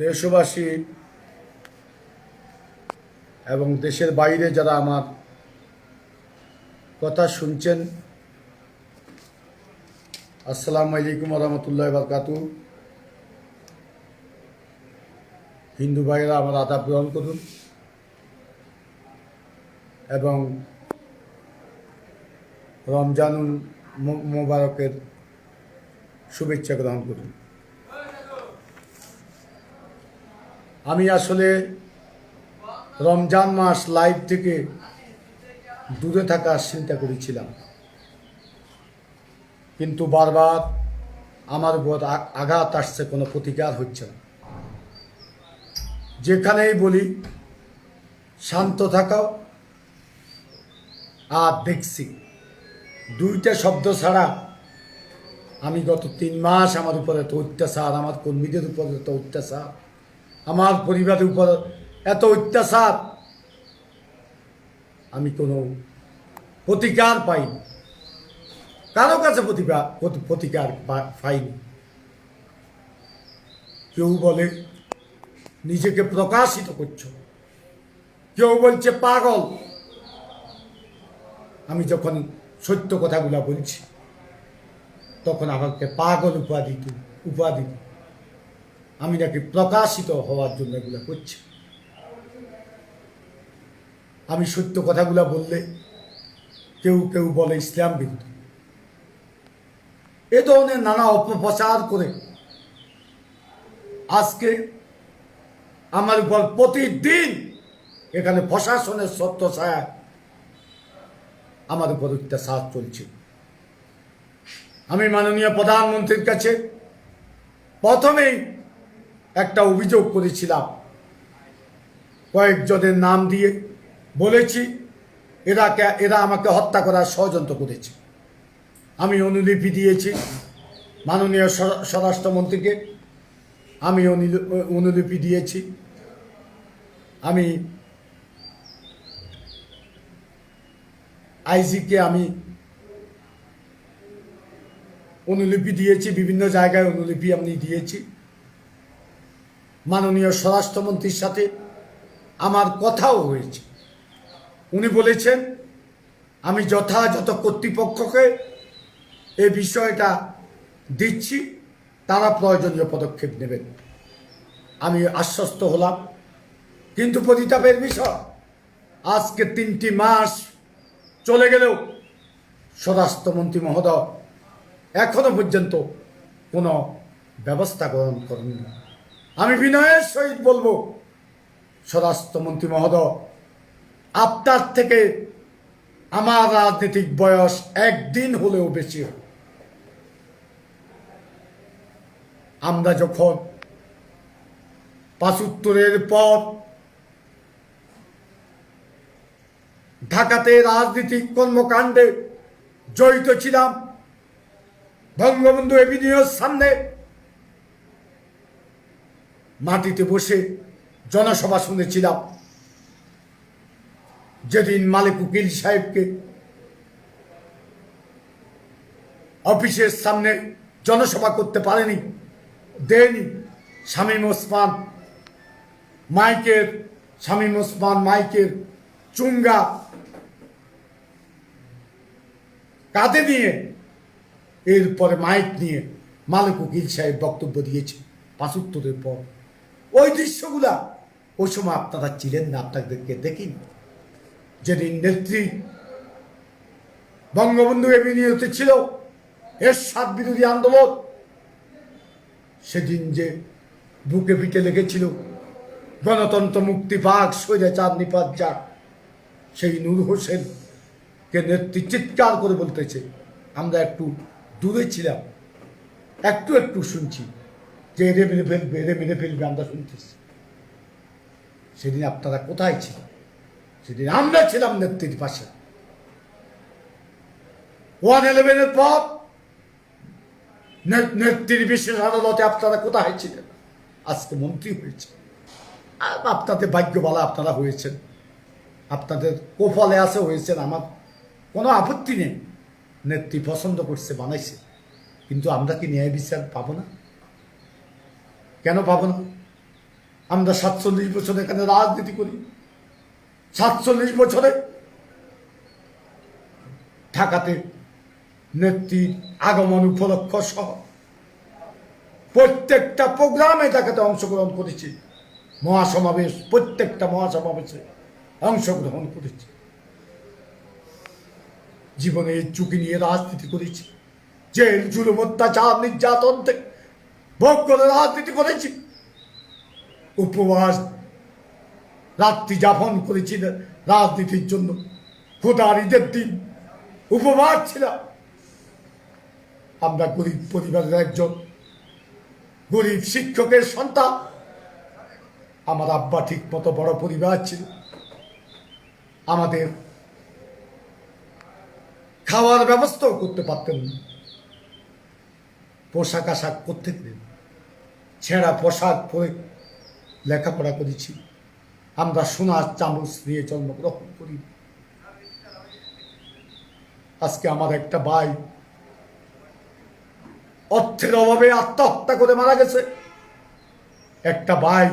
দেশবাসী এবং দেশের বাইরে যারা আমার কথা শুনছেন, আসসালামু আলাইকুম রহমতুল্লাহ বারকাতু। হিন্দু ভাইয়েরা আমার আদাব গ্রহণ করুন এবং রমজানুল মোবারকের শুভেচ্ছা গ্রহণ করুন। আমি আসলে রমজান মাস লাইভ থেকে দূরে থাকার চিন্তা করেছিলাম, কিন্তু বারবার আমার উপর আঘাত আসছে, কোনো প্রতিকার হচ্ছে না। যেখানেই বলি শান্ত থাকাও আর দেখছি, দুইটা শব্দ ছাড়া আমি গত 3 মাস আমার উপরে এত অত্যাচার, আমার কর্মীদের উপর এত অত্যাচার, আমার পরিবারের উপর এত অত্যাচার, আমি কোনো প্রতিকার পাইনি, কারো কাছে প্রতিকার পাইনি। কেউ বলে নিজেকে প্রকাশিত করছো, কেউ বলছে পাগল। আমি যখন সত্য কথাগুলা বলছি তখন আমাকে পাগল উপাধি আমি নাকি প্রকাশিত হওয়ার জন্য এগুলো করছি। আমি সত্য কথাগুলা বললে কেউ কেউ বলে ইসলাম বিরোধী। এ ধরনের নানা অপপ্রচার করে আজকে আমার উপর প্রতিদিন এখানে প্রশাসনের সত্য ছায়া আমার উপর অত্যাচার চলছে। আমি মাননীয় প্রধানমন্ত্রীর কাছে প্রথমেই একটা অভিযোগ করেছিলাম, কয়েকজনের নাম দিয়ে বলেছি এরা আমাকে হত্যা করার ষড়যন্ত্র করেছে। আমি অনুলিপি দিয়েছি মাননীয় স্বরাষ্ট্রমন্ত্রীকে, আমি অনুলিপি দিয়েছি, আমি আইজিকে আমি অনুলিপি দিয়েছি, বিভিন্ন জায়গায় অনুলিপি আমি দিয়েছি। মাননীয় স্বরাষ্ট্রমন্ত্রীর সাথে আমার কথাও হয়েছে, উনি বলেছেন আমি যথাযথ কর্তৃপক্ষকে এই বিষয়টা দিচ্ছি, তারা প্রয়োজনীয় পদক্ষেপ নেবেন। আমি আশ্বস্ত হলাম, কিন্তু পরিতাপের বিষয় আজকে 3টি মাস চলে গেলেও স্বরাষ্ট্রমন্ত্রী মহোদয় এখনো পর্যন্ত কোনো ব্যবস্থা গ্রহণ করেননি। আমি বিনয়ের সহিত বলবো, স্বরাষ্ট্রমন্ত্রী মহোদয়, আপনার থেকে আমার রাজনৈতিক বয়স একদিন হলেও বেশি। আমরা যখন ৭৫-এর পর ঢাকাতে রাজনৈতিক কর্মকাণ্ডে জড়িত ছিলাম, বঙ্গবন্ধু এভিনিউর সামনে মাটিতে বসে জনসভা শুনেছিলাম। যেদিন মালিক উকিল সাহেবকে অফিসের সামনে জনসভা করতে পারেনি, দেয়নি, শামীম ওসমান মাইকের চুঙ্গা কাঁধে নিয়ে এরপরে মাইক নিয়ে মালিক উকিল সাহেব বক্তব্য দিয়েছে ৭৫-এর পর। ওই দৃশ্যগুলা ওই সময় আপনারা ছিলেন না, আপনাদেরকে দেখিনি। যেদিন নেত্রী বঙ্গবন্ধু এভিনিউতে ছিল এরশাদ বিরোধী আন্দোলন, সেদিন যে বুকে পিঠে লেগেছিল গণতন্ত্র মুক্তি পাক, স্বৈরাচার নিপাত যাক, সেই নূর হোসেনকে নেত্রী চিৎকার করে বলতেছে, আমরা একটু দূরে ছিলাম, একটু শুনছি যে এরে মেরে ফেলবে, আমরা শুনতেছি। সেদিন আপনারা কোথায় ছিলেন? সেদিন আমরা ছিলাম নেত্রীর পাশে। 111-এর পর নেত্রীর বিশেষ আদালতে আপনারা কোথায় ছিলেন? আজকে মন্ত্রী হয়েছে, আপনাদের ভাগ্য বলা, আপনারা হয়েছেন, আপনাদের কপালে আছে হয়েছেন, আমার কোনো আপত্তি নেই। নেত্রী পছন্দ করছে, বানাইছে, কিন্তু আমরা কি ন্যায় বিচার পাবো না? কেন পাবো না? আমরা 47 বছর এখানে রাজনীতি করি। 47 বছরে ঢাকাতে নেত্রীর আগমন উপলক্ষ সহ প্রত্যেকটা প্রোগ্রামে ঢাকাতে অংশগ্রহণ করেছি। মহাসমাবেশ, প্রত্যেকটা মহাসমাবেশে অংশগ্রহণ করেছি। জীবনে এই ঝুঁকি নিয়ে রাজনীতি করেছি। জেল, জুলুম, অত্যাচার, নির্যাতন থেকে ভোগ করে রাজনীতি করেছি। উপবাস রাত্রি যাপন করেছি রাজনীতির জন্য। খোদার ঈদের দিন উপবাস ছিলাম। আমরা গরিব পরিবারের একজন, গরিব শিক্ষকের সন্তান। আমার আব্বা ঠিক মতো বড় পরিবার ছিল। আমাদের খাওয়ার ব্যবস্থাও করতে পারতেন না। পোশাক আশাক করতে দিন, ছেঁড়া পোশাক পরে লেখাপড়া করেছি। আমরা সোনার চামচ নিয়ে জন্মগ্রহণ করি। আজকে আমার একটা ভাই অর্থের অভাবে আত্মহত্যা করে মারা গেছে। একটা ভাই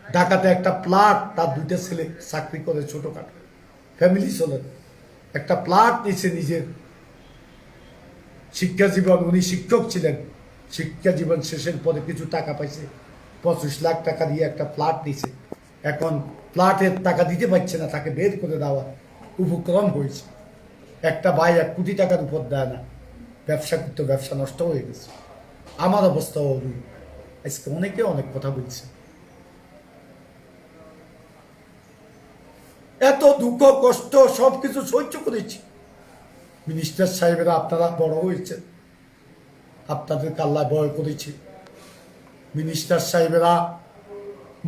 ঢাকাতে একটা প্লাট, তার দুইটা ছেলে চাকরি করে, ছোটখাটো ফ্যামিলি চলে, একটা প্লাট নিয়েছে নিজের। শিক্ষা জীবন, উনি শিক্ষক ছিলেন, শিক্ষা জীবন শেষের পরে কিছু টাকা পাইছে, 25 লাখ টাকা দিয়ে একটা ফ্ল্যাট নিয়েছে। এখন ফ্ল্যাটের টাকা দিতে পারছে না, তাকে বের করে দেওয়া উপক্রম হয়েছে। একটা ভাই 1 কোটি টাকার উপর দেয় না, ব্যবসা করতে ব্যবসা নষ্ট হয়ে গেছে। আমার অবস্থাও আজকে অনেকে অনেক কথা বলছে। এত দুঃখ কষ্ট সবকিছু সহ্য করেছি। মিনিস্টার সাহেবেরা আপনারা বড় হয়েছেন, আপনাদেরকে আল্লাহ ভয় করেছে। মিনিস্টার সাহেবেরা,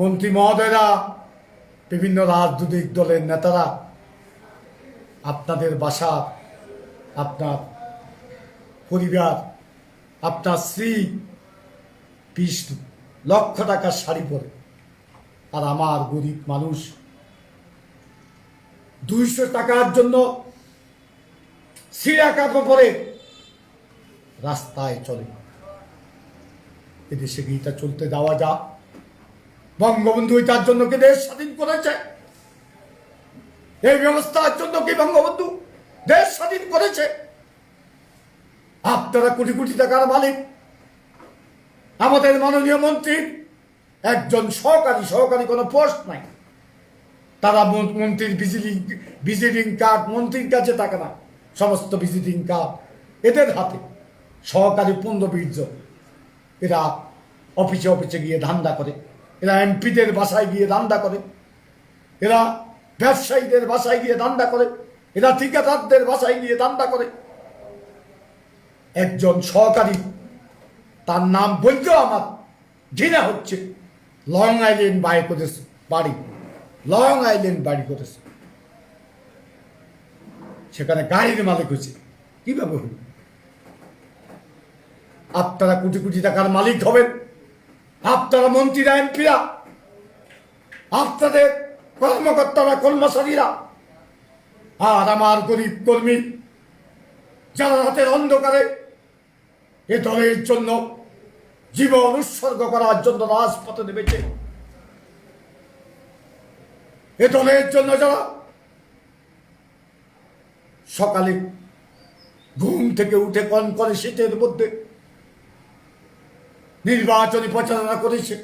মন্ত্রী মহোদয়রা, বিভিন্ন রাজনৈতিক দলের নেতারা আপনাদের বাসা, আপনার পরিবার, আপনার স্ত্রী 20 লক্ষ টাকার শাড়ি পরে, আর আমার গরিব মানুষ 200 টাকার জন্য সিরা কাপড় পরে রাস্তায় চলে। এদেশে কি এটা চলতে দেওয়া যা? বঙ্গবন্ধু তার জন্য কি দেশ স্বাধীন করেছে? এই ব্যবস্থার জন্য কি বঙ্গবন্ধু দেশ স্বাধীন করেছে? আপনারা কোটি কোটি টাকার মালিক। আমাদের মাননীয় মন্ত্রীর একজন সহকারী কোনো পোস্ট নাই। তারা মন্ত্রীর ভিজিটিং কার্ড মন্ত্রীর কাছে থাকে না, সমস্ত ভিজিটিং কার্ড এদের হাতে। সহকারী 15-20 জন। এরা অফিসে অফিসে গিয়ে ধান্দা করে, এরা এমপিদের বাসায় গিয়ে ধান্দা করে, এরা ব্যবসায়ীদের বাসায় গিয়ে ধান্দা করে, এরা ঠিকাদারদের বাসায় গিয়ে ধান্দা করে। একজন সহকারী, তার নাম বলতেও আমার ঘৃণা হচ্ছে, লং আইল্যান্ড বাড়ি করেছে, লং আইল্যান্ড বাড়ি করেছে, সেখানে গাড়ির মালিক হয়েছে। কিভাবে হল? আপনারা কোটি কোটি টাকার মালিক হবেন, আপনারা মন্ত্রীরা, এমপিরা, আপনাদের কর্মকর্তারা, কর্মচারীরা, আর আমার গরিব কর্মী যারা রাতের অন্ধকারে এ দলের জন্য জীবন উৎসর্গ করার জন্য রাজপথে নেমেছে, এ দলের জন্য যারা সকালে ঘুম থেকে উঠে কনকনে শীতের মধ্যে নির্বাচনী প্রচারণা করেছে,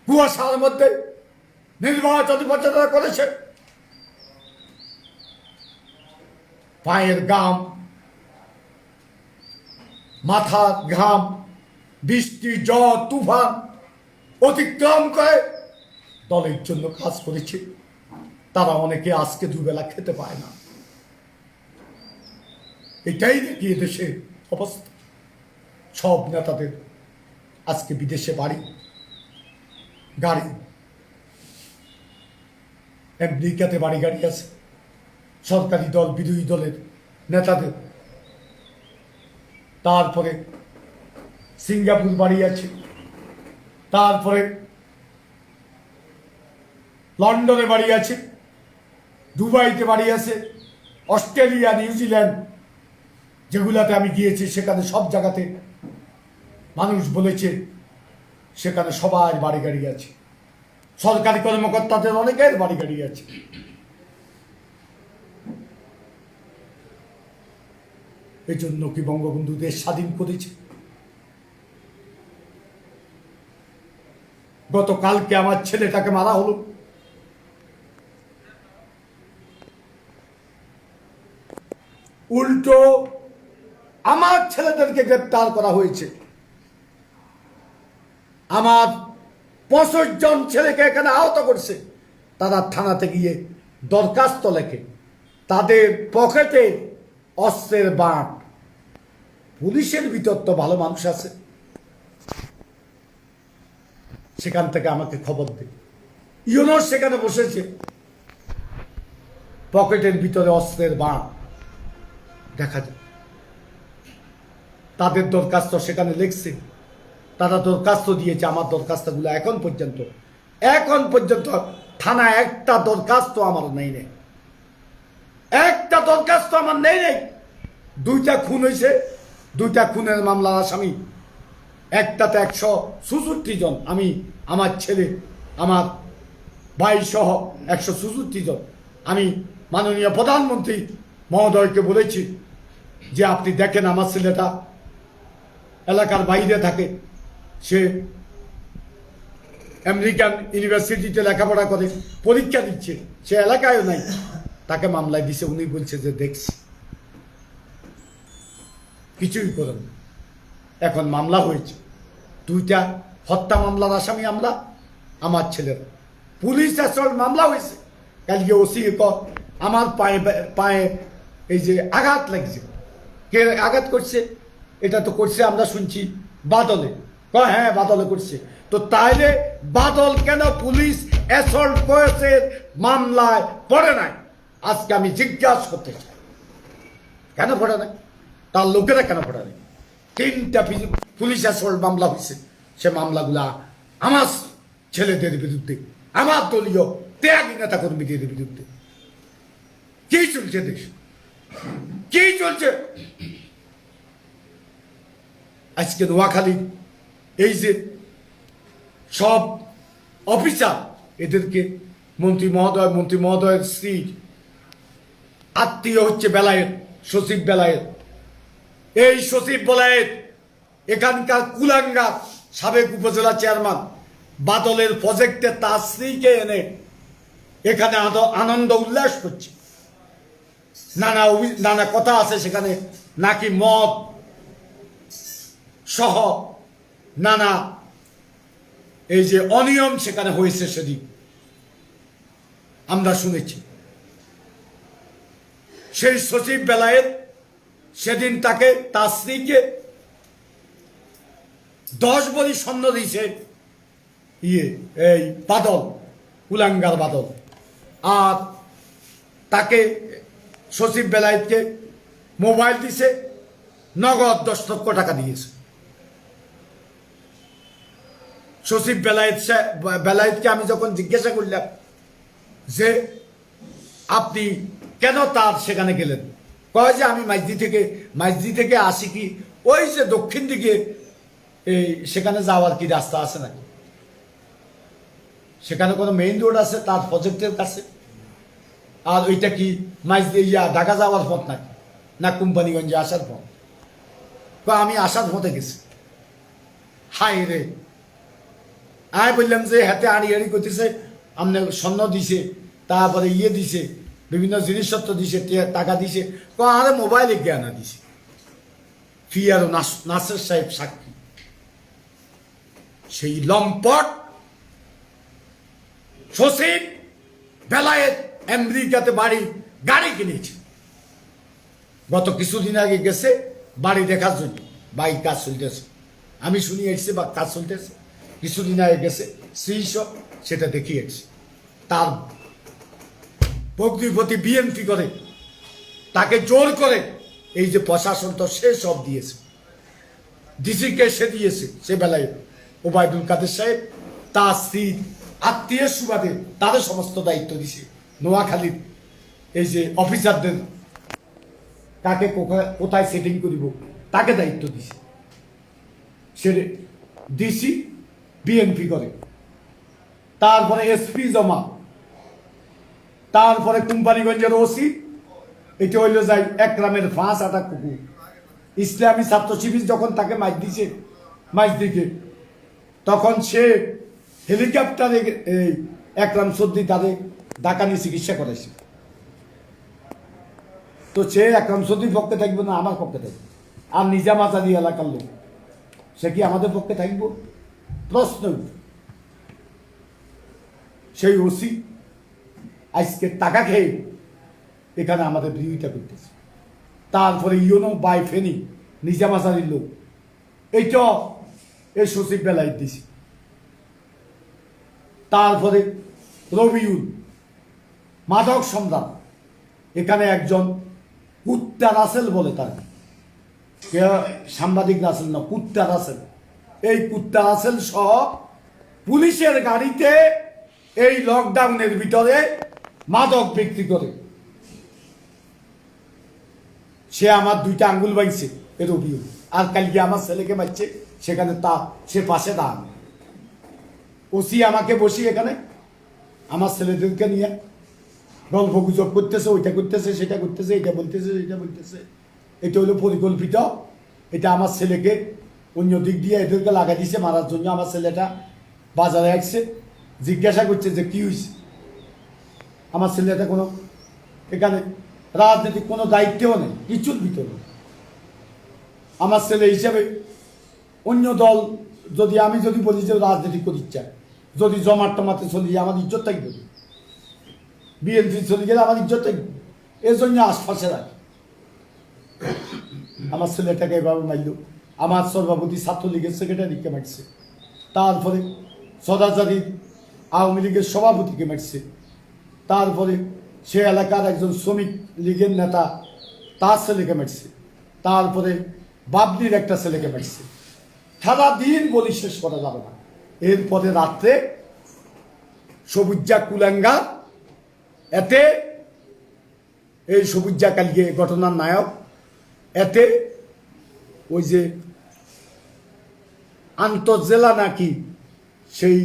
কুয়াশার মধ্যে নির্বাচনী প্রচারণা করেছে, পায়ের ঘাম, মাথার ঘাম, বৃষ্টি, ঝড়, তুফান অতিক্রম করে দলের জন্য কাজ করেছে। তারা অনেকে আজকে দুবেলা খেতে পায় না। এটাই দেখি দেশের অবস্থা। সব নেতাদের আজকে বিদেশে বাড়ি, গাড়ি, আমেরিকাতে বাড়ি গাড়ি আছে। সরকারি দল, বিরোধী দলের নেতাদের, তারপরে সিঙ্গাপুর বাড়ি আছে, তারপরে লন্ডনে বাড়ি আছে, দুবাইতে বাড়ি আছে, অস্ট্রেলিয়া, নিউজিল্যান্ড যেগুলাতে আমি গিয়েছি, সেখানে সব জায়গাতে মানুষ বলেছে সেখানে সবার বাড়ি গাড়ি আছে, সরকারি কর্মকর্তাদের অনেকের বাড়ি গাড়ি আছে। এই জন্য কি বঙ্গবন্ধু দেশ স্বাধীন করেছে? গতকালকে আমার ছেলেটাকে মারা হলো, উল্টো আমার ছেলেদেরকে গ্রেপ্তার করা হয়েছে। আমার 65 জন ছেলেকে এখানে আহত করছে। তারা থানাতে গিয়ে দরখাস্ত লেখে, তাদের পকেটে অস্ত্রের বাঁট। পুলিশের ভিতর তো ভালো মানুষ আছে, সেখান থেকে আমাকে খবর দেয়। ইউনুস সেখানে বসেছে, পকেটের ভিতরে অস্ত্রের বাঁট দেখা যায়। তাদের দরখাস্ত সেখানে লিখছে, তারা দরখাস্ত দিয়েছে। আমার দরখাস্তগুলো এখন পর্যন্ত থানায় একটা দরখাস্ত আমার নেই, একটা দরখাস্ত আমার নেই। 2টা খুন হয়েছে, 2টা খুনের মামলার আসামি, একটাতে 166 জন। আমি, আমার ছেলে, আমার ভাই সহ 166 জন। আমি মাননীয় প্রধানমন্ত্রী মহোদয়কে বলেছি যে আপনি দেখেন আমার ছেলেটা এলাকার বাইরে থাকে, সে আমেরিকান ইউনিভার্সিটিতে লেখাপড়া করে, পরীক্ষা দিচ্ছে, সে এলাকায় নাই, তাকে মামলায় দিছে। উনি বলছে যে দেখছি, কিছুই করেন। এখন মামলা হয়েছে, 2টা হত্যা মামলার আসামি আমরা, আমার ছেলের। পুলিশ অ্যাসল্ট মামলা হয়েছে। কালকে ওসি আমার পায়ে এই যে আঘাত লাগছে, কে আঘাত করছে? এটা তো করছে আমরা শুনছি বাদলে। হ্যাঁ, বাদলে করছে। তো তাইলে বাদল কেন পুলিশ অ্যাসল্ট করেছে মামলায় পড়ে নাই? আজকে আমি জিজ্ঞাসা করতে চাই, কেন পড়ে নাই? তার লোকেরা কেন পড়ে নাই? 3টা পুলিশ অ্যাসল্ট মামলা হয়েছে, সে মামলাগুলা আমার ছেলেদের বিরুদ্ধে, আমার দলীয় ত্যাগী নেতা কর্মীদের বিরুদ্ধে। কি চলছে দেশ? কি চলছে? আজকে নোয়াখালী এই যে সব অফিসার, এদেরকে মন্ত্রী মহোদয়ের স্ত্রী আত্মীয় হচ্ছে বেলায়েত, সচিব বেলায়েত। এই সচিব বেলায়েত এখানকার কুলাঙ্গার সাবেক উপজেলা চেয়ারম্যান বাদলের প্রজেক্টে তার স্ত্রীকে এনে এখানে আনন্দ উল্লাস করছে। নানা কথা আছে সেখানে, নাকি মদ সহ নানা এই যে অনিয়ম সেখানে হয়েছে, সেদিন আমরা শুনেছি। সেই সচিব বেলায়েত সেদিন তাকে, তার স্ত্রীকে 10 ভরি স্বর্ণ দিয়েছে এই বাদল, কুলাঙ্গার বাদল। আর তাকে, সচিব বেলায়েতকে মোবাইল দিছে, নগদ 10 লক্ষ টাকা দিয়েছে। সচিব বেলায়েতকে আমি যখন জিজ্ঞাসা করলাম যে আপনি কেন তার সেখানে গেলেন, কয় যে আমি মাইজদি থেকে আসি, কি ওই যে দক্ষিণ দিকে এই সেখানে যাওয়ার কি রাস্তা আছে নাকি? সেখানে কোনো মেইন রোড আছে তার প্রজেক্টের কাছে? আর ওইটা কি মাইজদি ঢাকা যাওয়ার পথ নাকি, না কোম্পানিগঞ্জে আসার পথ? আমি আসার পথে গেছি। হাই রে, আমি বললাম যে হাতে আড়ি করতেছে, আপনি স্বর্ণ দিছে, তারপরে দিছে, বিভিন্ন জিনিসপত্র দিছে, টাকা দিছে। আরে মোবাইলে জ্ঞানা দিছে। ফি আর নাসের সাহেব সাক্ষী। সেই লম্পট সচিব বেলায়েত আমেরিকাতে গাড়ি কিনেছে। গত কিছুদিন আগে গেছে বাড়ি দেখার জন্য, বাড়ি কাজ চলতেছে, আমি শুনি এসছে বা কাজ চলতেছে। কিছুদিন আগে গেছে, সেটা দেখিয়েছে। তার প্রতি বিএনপি করে, তাকে জোর করে এই যে প্রশাসন তো সে সব দিয়েছে, ডিসিকে সে দিয়েছে, সে বেলায় ওবায়দুল কাদের সাহেব তার স্ত্রী আত্মীয় সুবাদে তাদের সমস্ত দায়িত্ব দিছে। নোয়াখালীর এই যে অফিসারদের কাকে কোথায় সেটিং করিব তাকে দায়িত্ব দিছে। সে ডিসি বিএনপি করে, তারপরে এসপি জমা, তারপরে কোম্পানিগঞ্জের ওসি, এটা হইল যাই একরামের ফাঁস আটা কুকুর। ইসলামী ছাত্র শিবির যখন তাকে মাইজ দিছে মাইজ দিকে, তখন সে হেলিকপ্টারে এই একরাম সর্দি তাদের ঢাকা নিয়ে চিকিৎসা করেছে। তো সে একরাম সর্দির পক্ষে থাকবে না আমার পক্ষে থাকবে? আর নিজামাজারি এলাকার লোক, সে কি আমাদের পক্ষে থাকবো? প্রশ্ন। সেই ওসি আজকে টাকা খেয়ে এখানে আমাদের বিরোধিতা করতেছে। তারপরে ইউনো বাই ফেনি নিজামাজারির লোক, এইটা এই সচিব বেলায় দিছে। তারপরে রবিউল মাদক সম্রাট, এখানে একজন কুত্তা রাসেল বলে, তার সাংবাদিক রাসেল না, কুত্তা রাসেল। এই কুত্তা রাসেল সহ পুলিশের গাড়িতে এই লকডাউনের ভিতরে মাদক বিক্রি করে। সে আমার 2টা আঙ্গুল বাইছে এ রবিউল, আর কালকে আমার ছেলেকে মারছে, সেখানে সে পাশে দাঁড়ান। ওসি আমাকে বসি এখানে আমার ছেলেদেরকে নিয়ে গল্প গুজব করতেছে, ওইটা করতেছে, সেটা করতেছে, এটা বলতেছে, সেটা বলতেছে। এটা হলো পরিকল্পিত। এটা আমার ছেলেকে অন্য দিক দিয়ে এদেরকে লাগাই দিছে মারার জন্য। আমার ছেলেটা বাজারে আসছে, জিজ্ঞাসা করছে যে কি হয়েছে। আমার ছেলেটা কোনো এখানে রাজনৈতিক কোনো দায়িত্বও নেই, কিছুর ভিতরে। আমার ছেলে হিসাবে অন্য দল যদি আমি যদি বলি যে রাজনীতি করি ইচ্ছা, যদি জমাট টমাতে চলি আমার ইজ্জত থাকবে, বিএনপি চলে গেলে আমার ইজ্জত থাকবে, এর জন্য আশপাশে রাখি। আমার ছেলেটাকে এভাবে মারল। আমার সভাপতি ছাত্রলীগের সেক্রেটারিকে মারছে, তারপরে সদাচারী আওয়ামী লীগের সভাপতিকে মারছে, তারপরে সে এলাকার একজন শ্রমিক লীগের নেতা তার ছেলেকে মারছে, তারপরে বাবলির একটা ছেলেকে মারছে। সারাদিন বলি শেষ করা যাবে না। এরপরে রাত্রে সবুজ্জা কুলাঙ্গা, এতে এই সবুজ্জা কালকে ঘটনার নায়ক, এতে ওই যে আন্তঃজেলা নাকি সেই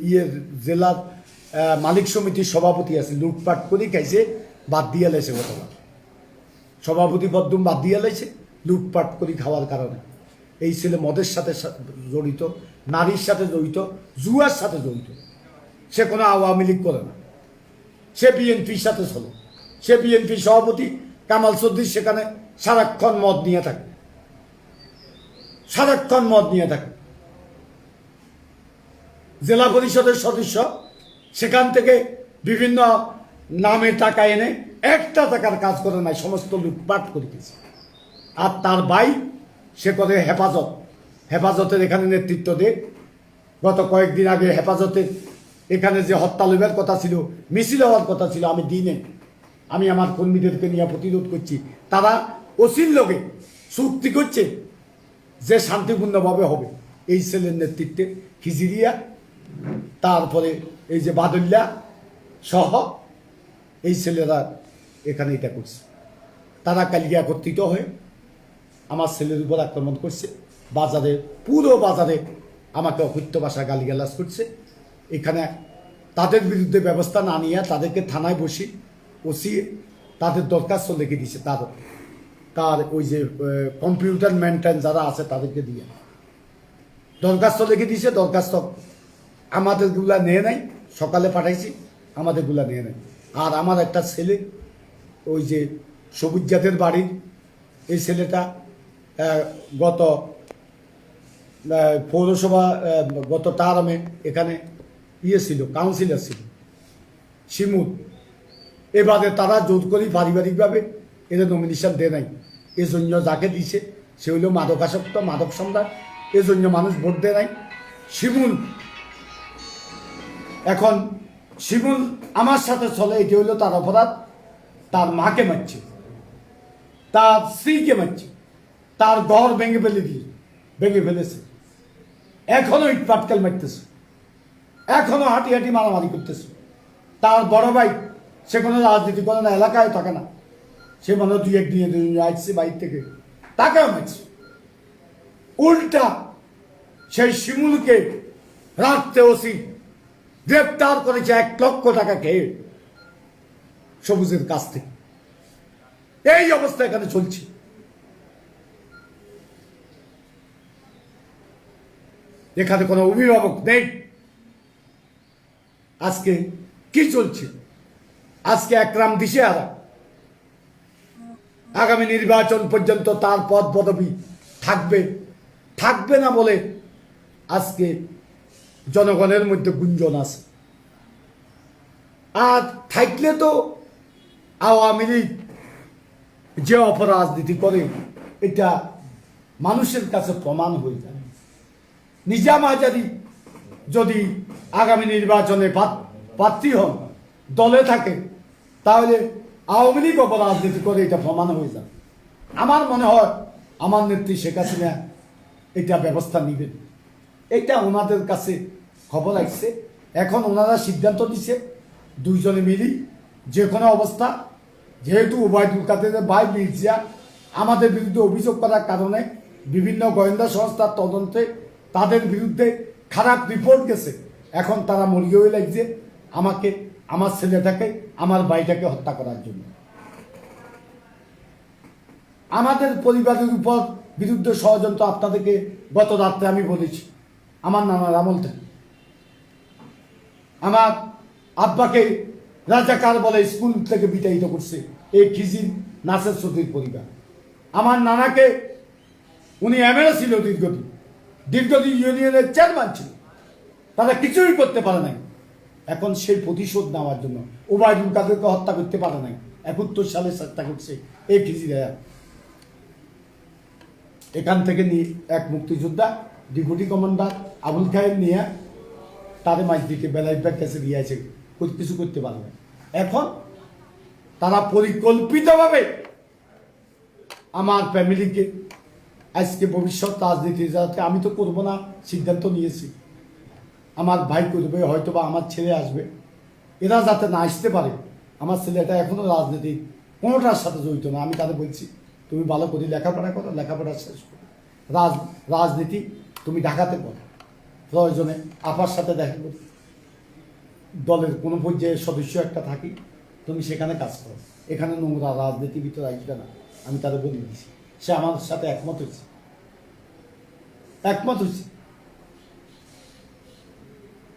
ইয়ের জেলার মালিক সমিতির সভাপতি আছে, লুটপাট করে খাইছে, বাদ দিয়ে লাইছে ঘটনা। সভাপতি পদ্ম বাদ দিয়ে লাইছে লুটপাট করে খাওয়ার কারণে। এই ছেলে মদের সাথে জড়িত, নারীর সাথে জড়িত, জুয়ার সাথে জড়িত। সে কোনো আওয়ামী লীগ করে না, সে বিএনপির সাথে চলে। সে বিএনপি সভাপতি কামাল চৌধুরী, সেখানে সারাক্ষণ মদ নিয়ে থাকে, সারাক্ষণ মদ নিয়ে থাকে। জেলা পরিষদের সদস্য, সেখান থেকে বিভিন্ন নামে টাকা এনে একটা টাকার কাজ করে নাই, সমস্ত লুটপাট করিতেছে। আর তার ভাই সে করে হেফাজত, হেফাজতের এখানে নেতৃত্ব দেয়। গত কয়েকদিন আগে হেফাজতের এখানে যে হত্যা লইবার কথা ছিল, মিছিল হওয়ার কথা ছিল, আমি দিনে আমি আমার কর্মীদেরকে নিয়ে প্রতিরোধ করছি। তারা ওসির লোকে চুক্তি করছে যে শান্তিপূর্ণভাবে হবে। এই ছেলের নেতৃত্বে খিজিরিয়া, তারপরে এই যে বাদল্যা সহ এই ছেলেরা এখানে এটা করছে। তারা কালকে একত্রিত হয়ে আমার ছেলের উপর আক্রমণ করছে। বাজারে, পুরো বাজারে আমাকে অকথ্য ভাষা গালিগালাজ করছে। এখানে তাদের বিরুদ্ধে ব্যবস্থা না নিয়ে তাদেরকে থানায় বসি বসিয়ে তাদের দরখাস্ত লিখে দিছে। তার ওই যে কম্পিউটার মেনটেন যারা আছে তাদেরকে দিয়ে দরখাস্ত লিখে দিয়েছে। দরখাস্ত আমাদেরগুলা নিয়ে নেয়, সকালে পাঠাইছি, আমাদেরগুলা নিয়ে নেয়। আর আমার একটা ছেলে ওই যে সবুজ জাতের বাড়ির এই ছেলেটা গত পৌরসভা গত টার্মে এখানে ছিল, কাউন্সিলর ছিল, শিমুল। এবারে তারা জোর করি পারিবারিকভাবে এদের নমিনেশন দেয় নাই। এজন্য যাকে দিছে সে হইল মাদকাসক্ত, মাদক সম্রাট। এজন্য মানুষ ভোট দেয় নাই। শিমুল, এখন শিমুল আমার সাথে চলে, এটি হইল তার অপরাধ। তার মাকে মারছে, তার স্ত্রীকে মারছে, তার ঘর ভেঙে ফেলেছে, এখনো ইট পাটকেল মারতেছে, এখনো হাঁটি হাঁটি মারামারি করতেছে। তার বড় ভাই, সে কোনো রাজনীতি করে না, এলাকায় থাকে না, সে মনে হয় 2-1 দিনে আসছে বাইর থেকে, তাকেও মারছে। উল্টা সেই শিমুলকে রাত্রে ওসি গ্রেপ্তার করেছে 1 লক্ষ টাকা খেয়ে সবুজের কাছ থেকে। এই অবস্থা এখানে চলছে। এখানে কোনো অভিভাবক নেই। আজকে কি চলছে? আজকে একরাম দিশেহারা আগামী নির্বাচন পর্যন্ত তার পদ পদবি থাকবে না বলে আজকে জনগণের মধ্যে গুঞ্জন আছে। আর থাকলে তো আওয়ামী লীগ যে অপরাজনীতি করে এটা মানুষের কাছে প্রমাণ হয়ে যায়। নিজাম আজাদী যদি আগামী নির্বাচনে প্রার্থী হন, দলে থাকে, তাহলে আওয়ামী লীগ অপরাজনীতি করে এটা প্রমাণ হয়ে যাবে। আমার মনে হয় আমার নেত্রী শেখ হাসিনা এটা ব্যবস্থা নেবেন। এটা ওনাদের কাছে খবর আসছে। এখন ওনারা সিদ্ধান্ত দিচ্ছে দুইজনে মিলি যে কোনো অবস্থা, যেহেতু ওবায়দুল কাদেরের ভাই মির্জা আমাদের বিরুদ্ধে অভিযোগ করার কারণে বিভিন্ন গোয়েন্দা সংস্থার তদন্তে তাদের বিরুদ্ধে খারাপ রিপোর্ট গেছে, এখন তারা মরিয়ে হয়ে লাগছে আমাকে, আমার ছেলেটাকে, আমার ভাইটাকে হত্যা করার জন্য। আমাদের পরিবারের উপর বিরুদ্ধে ষড়যন্ত্র আপনাদেরকে গত রাত্রে আমি বলেছি। আমার নানার আমল থেকে আমার আব্বাকে রাজাকার বলে স্কুল থেকে বিতাড়িত করছে এই খিজির নাসের চৌধুরীর পরিবার। আমার নানাকে, উনি এমএলএ ছিল দীর্ঘদিন ইউনিয়নের চেয়ারম্যান ছিল, তারা কিছুই করতে পারে নাই। এখন সেই প্রতিশোধ নেওয়ার জন্য ওবায়দুল কাদেরকে হত্যা করতে পারে নাই, 71 সালে চেষ্টা করছে এই খিজিরা। এখান থেকে নিয়ে এক মুক্তিযোদ্ধা ডেপুটি কমান্ডার আবুল খায়ের নিয়ে তাদের মাঝ দিকে বেলায় কাছে দিয়ে আছে, কিছু করতে পারে না। এখন তারা পরিকল্পিতভাবে আমার ফ্যামিলিকে আজকে ভবিষ্যৎ রাজনীতি যাতে আমি তো করবো না সিদ্ধান্ত নিয়েছি, আমার ভাই করবে, হয়তো বা আমার ছেলে আসবে, এরা যাতে না আসতে পারে। আমার ছেলেটা এখনও রাজনীতি কোনোটার সাথে জড়িত না। আমি তাদের বলছি তুমি ভালো করে লেখাপড়া করো, লেখাপড়া শেষ করো, রাজনীতি তুমি ঢাকাতে করো, প্রয়োজনে আপার সাথে দেখা করো, দলের কোনো পর্যায়ের সদস্য একটা থাকি, তুমি সেখানে কাজ করো, এখানে নোংরা রাজনীতির ভিতরে আসবে না। আমি তাদের বলে দিয়েছি, সে আমার সাথে একমত হয়েছে।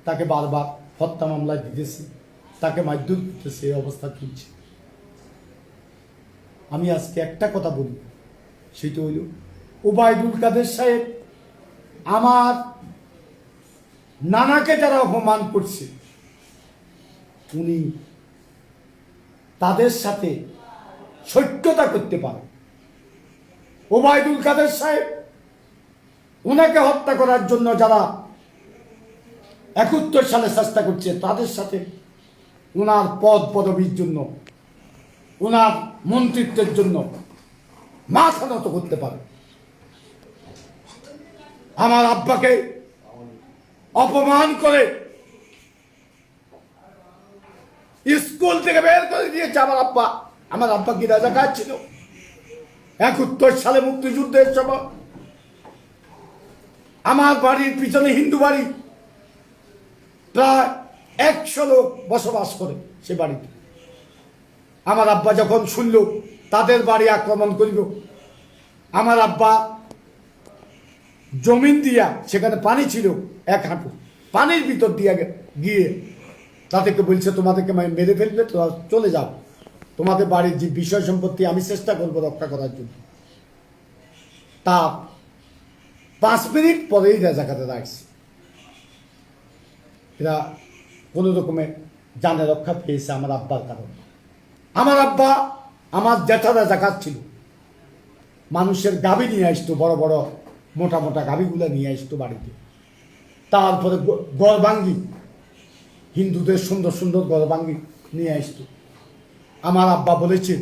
তাকে বারবার হত্যা মামলায় দিতেছে, তাকে মারধর করতেছে, এই অবস্থা চলছে। আমি আজকে একটা কথা বলি, সেটা হইল ওবায়দুল কাদের সাহেব আমার নানাকে যারা অপমান করছে, উনি তাদের সাথে সত্যতা করতে পারে। ওবায়দুল কাদের সাহেব ওনাকে হত্যা করার জন্য যারা 71 সালে চেষ্টা করছে, তাদের সাথে ওনার পদ পদবীর জন্য, ওনার মন্ত্রিত্বের জন্য মাথা নত করতে পারে। আমার আব্বাকে অপমান করে স্কুল থেকে বের করে দিয়েছে আমার আব্বা কি রাজাকার ছিল 71 সালে মুক্তিযুদ্ধের সময়। আমার বাড়ির পিছনে হিন্দু বাড়ি, প্রায় 100 লোক বসবাস করে সে বাড়িতে। আমার আব্বা যখন শুনল তাদের বাড়ি আক্রমণ করিল, আমার আব্বা জমিন দিয়া, সেখানে পানি ছিল 1 হাঁটু, পানির ভিতর দিয়ে গিয়ে তাদেরকে বলছে তোমাদেরকে মেরে ফেলবে, তোমরা চলে যাও, তোমাদের বাড়ির যে বিষয় সম্পত্তি আমি চেষ্টা করবো রক্ষা করার জন্য। তা 5 মিনিট পরেই রাজাকারে আসছে। এরা কোনো রকমে জানে রক্ষা পেয়েছে আমার আব্বার কারণে। আমার আব্বা আমার জ্যাঠা রাজাকার ছিল, মানুষের গাভী নিয়ে আসতো, বড় বড় মোটা মোটা গাভীগুলো নিয়ে আসতো বাড়িতে। তারপরে গড়বাঙ্গি, হিন্দুদের সুন্দর সুন্দর গড়বাঙ্গি নিয়ে আসতো। আমার আব্বা বলেছে,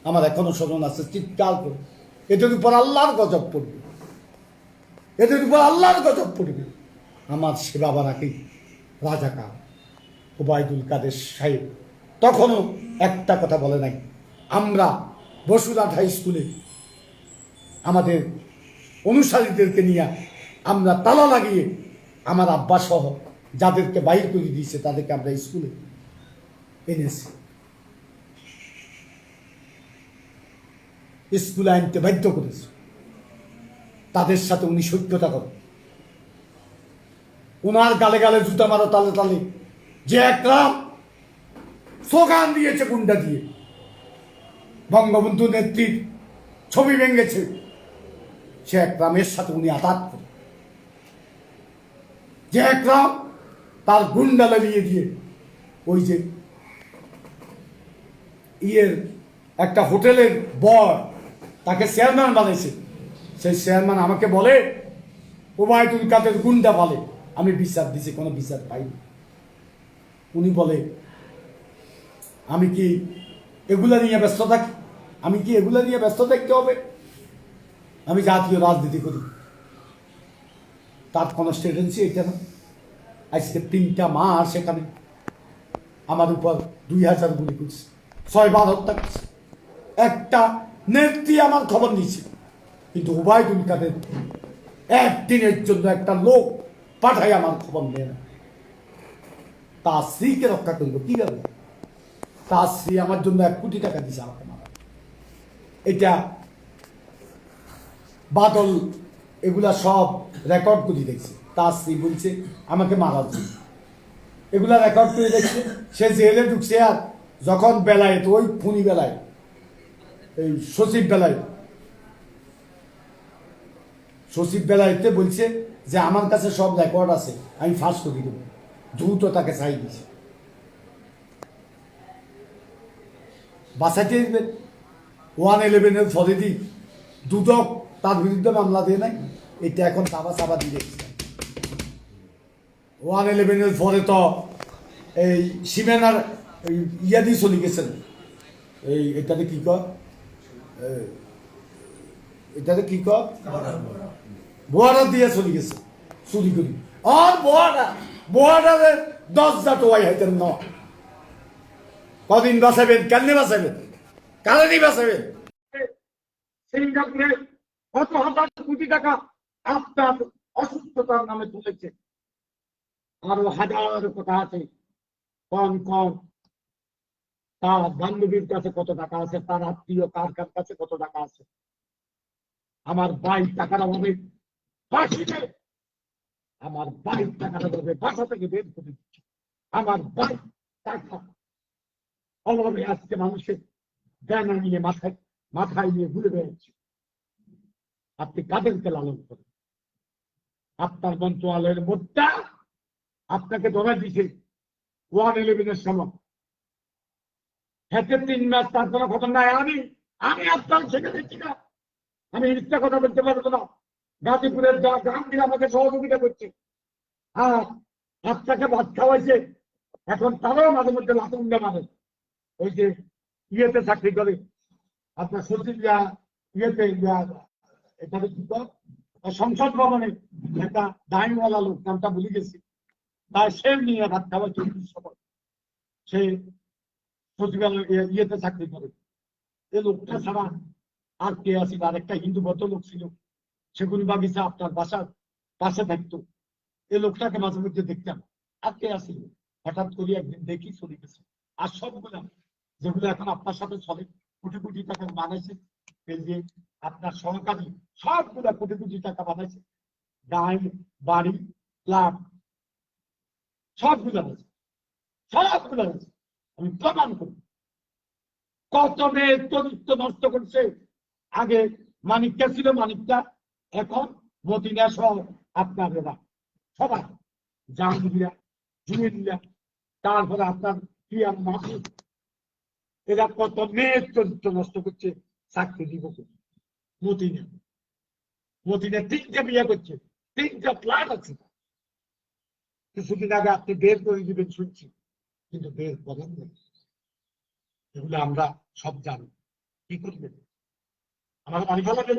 আমার এখনো স্মরণ আছে, চিৎকার করে, এদের উপর আল্লাহর গজব পড়বে, এদের উপর আল্লাহর গজব পড়বে। আমার সে বাবা নাকি রাজাকার। ওবায়দুল কাদের সাহেব তখনও একটা কথা বলে নাই। আমরা বসুরহাট হাই স্কুলে আমাদের অনুসারীদেরকে নিয়ে আমরা তালা লাগিয়ে আমার আব্বা সহ যাদেরকে বাইর করে দিয়েছে তাদেরকে আমরা স্কুলে এনেছি, স্কুলে আনতে বাধ্য করেছি। তাদের সাথে উনি সভ্যতা করেন, ওনার গালে গালে জুতা মারো তালে তালে, যে একরাম স্লোগান দিয়েছে গুন্ডা দিয়ে, বঙ্গবন্ধু নেত্রীর ছবি ভেঙেছে, সে একরামের সাথে উনি আঘাত করে, যে একরাম তার গুন্ডা লাগিয়ে দিয়ে ওই যে ইয়ের একটা হোটেলের বর তাকে চেয়ারম্যান বানাইছে, সেই চেয়ারম্যান আমাকে বলে ওবায়দুল কাদের গুন্ডা বলে। আমি বিচার দিছি, কোনো বিচার পাইনি। উনি বলে আমি কি এগুলা নিয়ে ব্যস্ত থাকি? আমি কি এগুলা নিয়ে ব্যস্ত থাকতে হবে? আমি জাতীয় রাজনীতি করি। তার কনস্টিটুয়েন্সি এটা না, আজকে 3টা মাস সেখানে আমার উপর 2000 গুলি করছে, 6বার হত্যা করছে। একটা নেত্রী আমার খবর নিয়েছে, কিন্তু ওবায়দুল কাদের একদিনের জন্য একটা লোক পাঠাই আমার খবর নেয় না। তার স্ত্রীকে রক্ষা করবো কিভাবে? তার স্ত্রী আমার জন্য 1 কোটি টাকা দিয়েছে আমাকে মারা। এটা বাদল এগুলা সব রেকর্ড করে দেখছে। তার স্ত্রী বলছে আমাকে মারার জন্য, এগুলা রেকর্ড করে দেখছে। সে জেলে ঢুকছে, আর যখন বেলায় তো ওই খুনি বেলায়, এই সচিব বেলায়তে বলছে যে আমার কাছে সব রেকর্ড আছে, আমি ফাঁস করে দেবো, দ্রুত তাকে চাই দিয়েছে। বাঁচাইতে দিবেন 111-এর ফরেদি দুদক তার বিরুদ্ধে মামলা দিয়ে নাই, এটা এখন চাবা দিয়ে দেখছে। 111-এর পরে তো এই সীমানার ইয়া দিয়ে চলে গেছেন, এই এটাতে কি কর, এটাতে কি কর, বর্ডার দিয়ে চলে গেছে চুরি করি। আর বর্ডারের 10 টোয়াই হাইতেন ন, কদিন বাঁচাবেন, কেমনে বাঁচাবেন, কারণই বাঁচাবেন? সিঙ্গাপুরে কত হাজার কোটি টাকা আপনার অসুস্থতার নামে তুলেছে, আরো হাজার কথা আছে। কম তার বান্ধবীর কাছে কত টাকা আছে, তার আত্মীয় কার কাছে কত টাকা আছে। আমার 22 টাকার অভাবে ফাঁসিতে, আমার 22 টাকার অভাবে বাসা থেকে বের করে দিচ্ছে। আমার 22 টাকা অভাবে আজকে মানুষের ব্যানার নিয়ে মাথায় নিয়ে ঘুরে বেড়াচ্ছে। আপনি কাদেরকে লালন করেন? আপনার মন্ত্রণালয়ের মোটটা আপনাকে ধরা দিছে 111-এর সময়, হেঁটে 3 মাস, তার কোনো খবর নাই। আমি আপনার ছেড়ে দিচ্ছি না, আমি মিথ্যা কথা বলতে পারবো না। গাজীপুরের গ্রামগুলো আমাকে সহযোগিতা করছে, আর আপনাকে ভাত খাওয়াইছে, এখন তারাও মাঝে মধ্যে লাতুঙ্গা মানে ওই যে ইয়েতে চাকরি করে, আপনার সচিব ইয়েতে এটাকে কি সংসদ ভবনে একটা ডাইনওয়ালা লোক, নামটা ভুলে গেছি, তাই সে নিয়ে ভাত খাওয়াইছে। সে সচিবালয় ইয়েতে চাকরি করে। এই লোকটা ছাড়া আর কে আসিল? আর একটা হিন্দু ভদ্রলোক ছিল, সেগুন বাগিচা আপনার বাসার পাশে থাকতো। এই লোকটাকে মাঝে মধ্যে দেখতাম। আর কে আসিল? হঠাৎ করে একদিন দেখি চলে গেছে। আর সবগুলা যেগুলো এখন আপনার সাথে চলে, কোটি কোটি টাকা বানাইছে, এই যে আপনার সহকারী সবগুলা কোটি কোটি টাকা বানাইছে, গাড়ি বাড়ি ক্লাব সবগুলা আছে, সবগুলা আছে। আমি প্রমাণ করি কত মেয়ের চরিত্র নষ্ট করছে। আগে মানিকটা ছিল, মানিকটা এখন মদিনা সহ আপনার এরা সবাই জাহাঙ্গীরা, জুয়েলিয়া, তারপরে আপনার প্রিয়া মাহমুদ, এরা কত মেয়ের চরিত্র নষ্ট করছে। চাকরি দিব মদিনা, 3টে বিয়ে করছে, 3টা ফ্ল্যাট আছে। কিছুদিন আগে আপনি বের করে দিবেন শুনছি, কিন্তু বের করেন না। এগুলো আমরা সব জানি। কি করবেন? আমার অনেক ভালো লাগবে,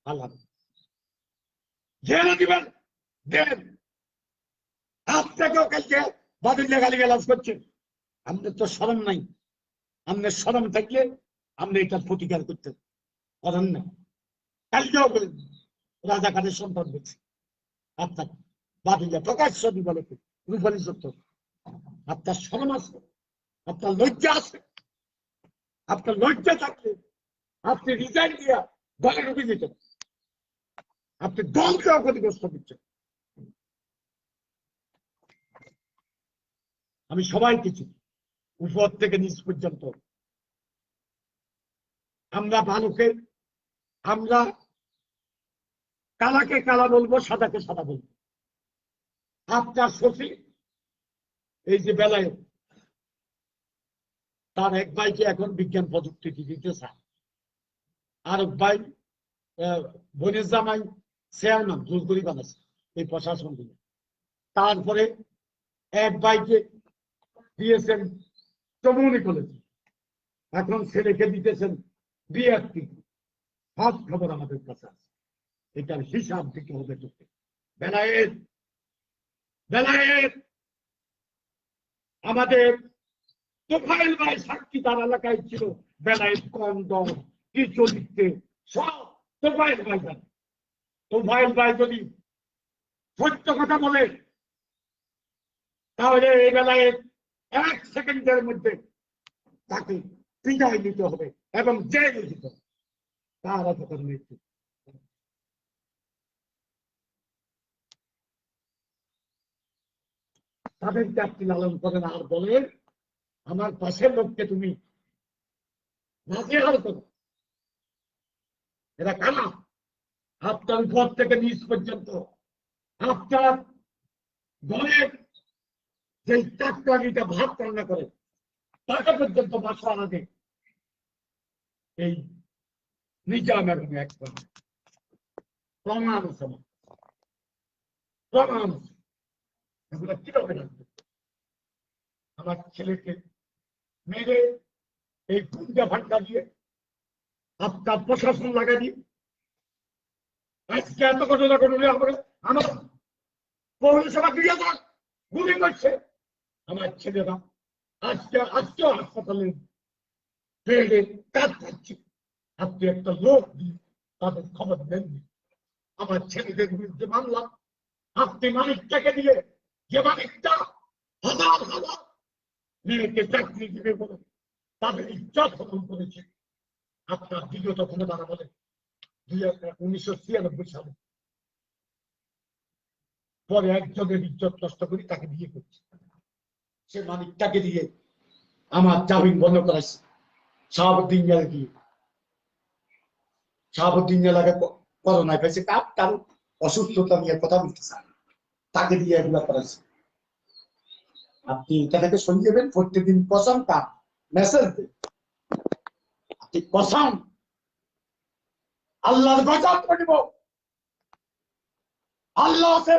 ভালো লাগবে, জেলে দিবেন, দেন। আপনাকেও কালকে বাদুল্লা গালি গালাজ করছে, আমাদের তো শরম নাই। আমাদের শরম থাকলে আমরা এটার প্রতিকার করতে করেন না। কালকেও করেন, রাজাকারের সম্পদ বলছে। আপনার বাদিলে প্রকাশ্য দিবালোকে রূপালী সত্য। আপনার শরম আছে, আপনার লজ্জা আছে, আপনার লজ্জা থাকলে আপনি রিজাইন দিয়া দলে ঢুকে যেতেন। আপনি দলকে ক্ষতিগ্রস্ত দিচ্ছেন। আমি সবাইকে চিনি, উপর থেকে নিচ পর্যন্ত। আমরা ভালোকে, আমরা কালাকে কালা বলবো, সাদাকে সাদা বলবো। আপনার সচিব এই যে বেলায় তার এক ভাইকে এখন বিজ্ঞান প্রযুক্তি দিতে চায়, আর এক ভাই বনের জামাই চেয়ারম্যান জোর করে বানাচ্ছে এই প্রশাসন দিয়ে। তারপরে এক ভাইকে দিয়েছেন চমুনি কলেজে, এখন ছেলেকে দিতেছেন বিএসপি। সব খবর আমাদের কাছে আছে, এটার হিসাব দিতে হবে তোকে। বেলায়েত বেলায়েত আমাদের তোফাইল ভাই সাক্ষী তার এলাকায় ছিল। বেলায়েত কম দম কি চলিতে সব তোফাইল ভাই জানে। তোফাইল ভাই যদি সত্য কথা বলে তাহলে এই বেলায় 1 সেকেন্ডের মধ্যে তাকে বিদায় নিতে হবে এবং জেলে দিতে হবে। তার অপকার মৃত্যু। তাদেরকে আপনি লালন করেন আর বলেন আমার পাশের লোককে তুমি নাজেহাল করো। এরা কানা। আপনার উপর থেকে নিচ পর্যন্ত আপনার ঘরের যে চাকরিটা ভাত রান্না করে তাকে পর্যন্ত বাসার আগে এই নিজাম এবং একদম প্রমাণ সমান প্রমাণ। এগুলো কিভাবে রাখবে? আমার ছেলেকে মেরে এই গুন্ডা ভান্ডা দিয়ে আপনার প্রশাসন লাগা দিয়ে আজকে এত ঘটনা ঘটলে আমার পৌরসভা ক্রিয়াদার গুলি করছে আমার ছেলেরা। আজকেও হাসপাতালে বেডে কাজ পাচ্ছে। আপনি একটা লোক দিয়ে তাদের খবর দেননি। আমার ছেলেদের বিরুদ্ধে মামলা আপনি মালিকটাকে দিয়ে, যে মালিকটা হাজার হাজার মেয়েকে চাকরি দিবে বলে তাদের ইজ্জত হরণ করেছে। আপনার বিগত ক্ষমতারা বলে 1996 সালে পরে একজনের ইজ্জত নষ্ট করি তাকে বিয়ে করছে। সে মালিকটাকে দিয়ে আমার জামিন বন্ধ করাইছে শাহাবুদ্দিন জেলা দিয়ে। শাহাবুদ্দিন জেলাকে করোনায় পেয়েছে, তার অসুস্থতা নিয়ে কথা বলতে চান, তাকে দিয়ে এগুলা করাইছে। আপনি এটা থেকে সরিয়ে দেবেন। প্রত্যেকদিন কসম তা মেসেজ দেন, আপনি কসম আল্লাহর গজব করব। আল্লাহ আছে